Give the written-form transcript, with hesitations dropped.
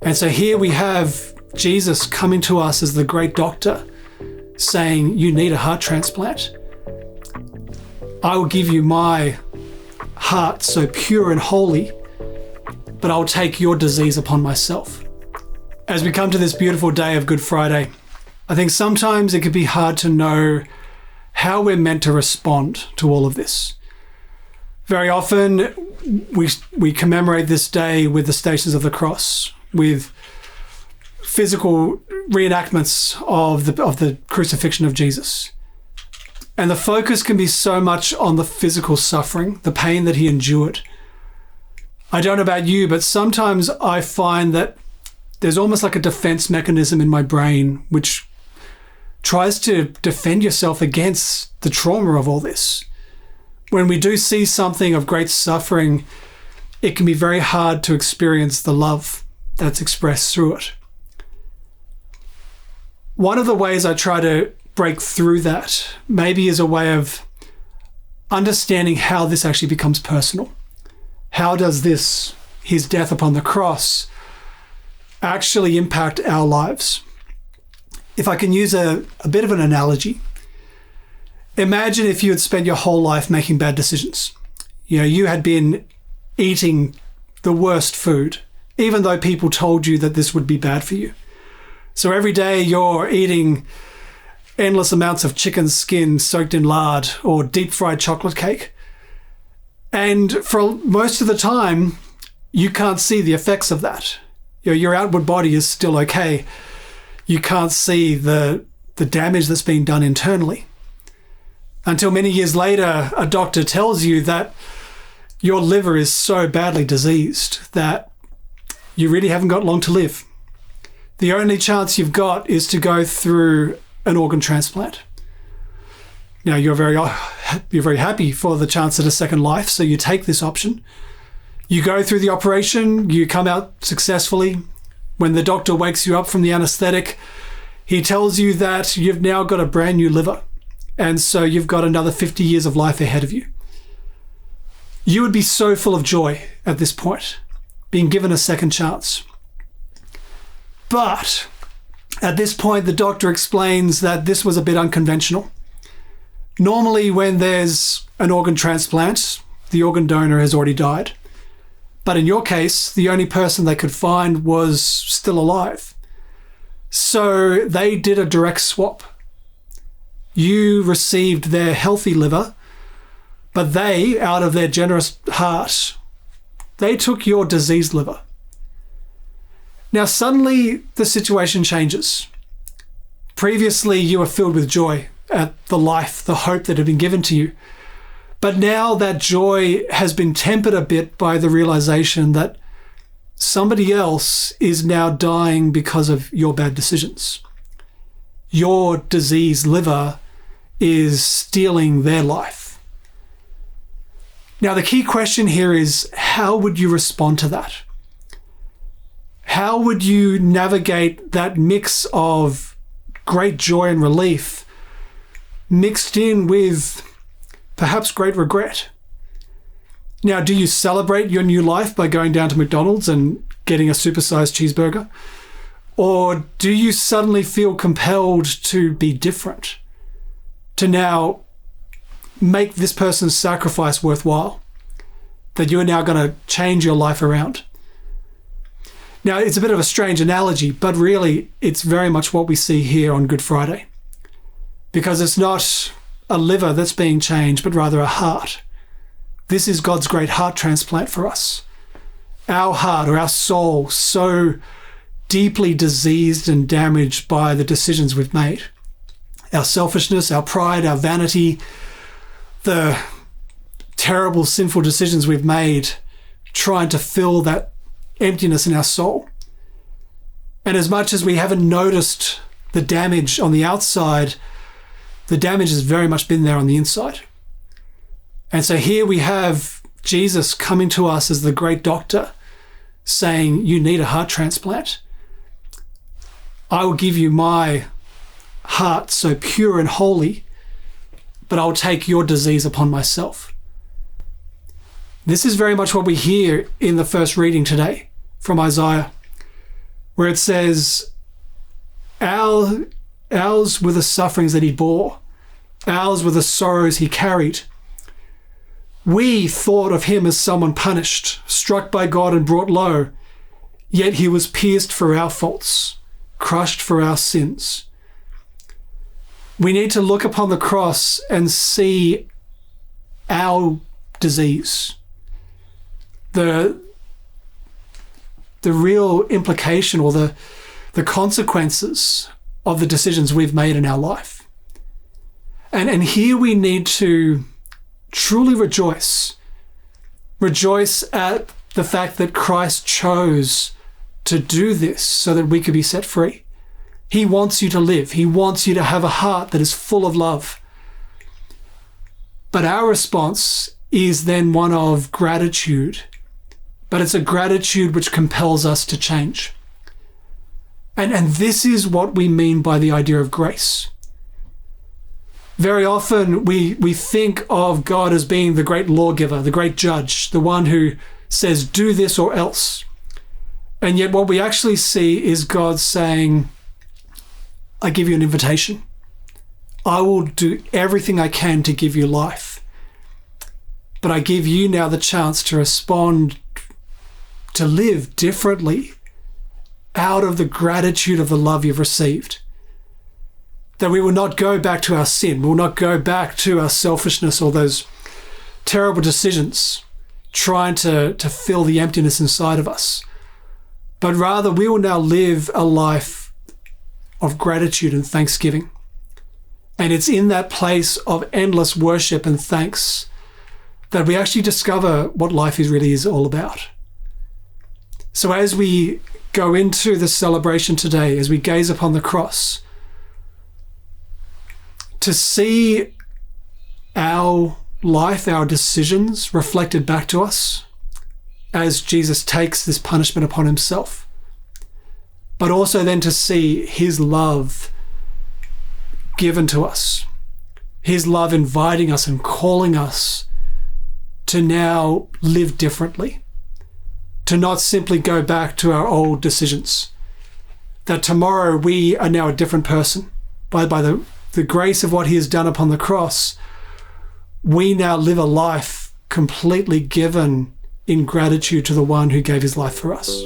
And so here we have Jesus coming to us as the great doctor, saying, you need a heart transplant. I will give you my heart so pure and holy, but I'll take your disease upon myself. As we come to this beautiful day of Good Friday, I think sometimes it can be hard to know how we're meant to respond to all of this. Very often we commemorate this day with the Stations of the Cross, with physical reenactments of the crucifixion of Jesus. And the focus can be so much on the physical suffering, the pain that he endured. I don't know about you, but sometimes I find that there's almost like a defense mechanism in my brain which tries to defend yourself against the trauma of all this. When we do see something of great suffering, it can be very hard to experience the love that's expressed through it. One of the ways I try to break through that maybe is a way of understanding how this actually becomes personal. How does this, his death upon the cross, actually impact our lives? If I can use a bit of an analogy, imagine if you had spent your whole life making bad decisions. You had been eating the worst food, even though people told you that this would be bad for you. So every day you're eating endless amounts of chicken skin soaked in lard or deep fried chocolate cake. And for most of the time, you can't see the effects of that. Your outward body is still okay. You can't see the damage that's being done internally. Until many years later, a doctor tells you that your liver is so badly diseased that you really haven't got long to live. The only chance you've got is to go through an organ transplant. Now, you're very happy for the chance at a second life, so you take this option. You go through the operation, you come out successfully. When the doctor wakes you up from the anesthetic, he tells you that you've now got a brand new liver, and so you've got another 50 years of life ahead of you. You would be so full of joy at this point, being given a second chance. But at this point, the doctor explains that this was a bit unconventional. Normally, when there's an organ transplant, the organ donor has already died. But in your case, the only person they could find was still alive. So they did a direct swap. You received their healthy liver, but they, out of their generous heart, they took your diseased liver. Now, suddenly the situation changes. Previously, you were filled with joy at the life, the hope that had been given to you. But now that joy has been tempered a bit by the realization that somebody else is now dying because of your bad decisions. Your diseased liver is stealing their life. Now, the key question here is, how would you respond to that? How would you navigate that mix of great joy and relief mixed in with perhaps great regret? Now, do you celebrate your new life by going down to McDonald's and getting a supersized cheeseburger? Or do you suddenly feel compelled to be different, to now make this person's sacrifice worthwhile, that you are now going to change your life around? Now, it's a bit of a strange analogy, but really it's very much what we see here on Good Friday, because it's not a liver that's being changed, but rather a heart. This is God's great heart transplant for us. Our heart, or our soul, so deeply diseased and damaged by the decisions we've made. Our selfishness, our pride, our vanity, the terrible sinful decisions we've made trying to fill that emptiness in our soul. And as much as we haven't noticed the damage on the outside, the damage has very much been there on the inside. And so here we have Jesus coming to us as the great doctor, saying, you need a heart transplant. I will give you my heart so pure and holy, but I will take your disease upon myself. This is very much what we hear in the first reading today from Isaiah. where it says, ours were the sufferings that he bore, ours were the sorrows he carried. We thought of him as someone punished, struck by God and brought low, yet he was pierced for our faults, crushed for our sins. We need to look upon the cross and see our disease, the real implication or the consequences of the decisions we've made in our life. And here we need to truly rejoice at the fact that Christ chose to do this so that we could be set free. He wants you to live. He wants you to have a heart that is full of love. But our response is then one of gratitude, but it's a gratitude which compels us to change. And this is what we mean by the idea of grace. Very often we think of God as being the great lawgiver, the great judge, the one who says, do this or else. And yet what we actually see is God saying, I give you an invitation. I will do everything I can to give you life. But I give you now the chance to respond, to live differently out of the gratitude of the love you've received. That we will not go back to our sin. We will not go back to our selfishness or those terrible decisions trying to fill the emptiness inside of us. But rather, we will now live a life of gratitude and thanksgiving. And it's in that place of endless worship and thanks that we actually discover what life really is all about. So as we go into the celebration today, as we gaze upon the cross, to see our life, our decisions reflected back to us as Jesus takes this punishment upon himself, but also then to see his love given to us, his love inviting us and calling us to now live differently, to not simply go back to our old decisions, that tomorrow we are now a different person by the grace of what he has done upon the cross. We now live a life completely given in gratitude to the one who gave his life for us.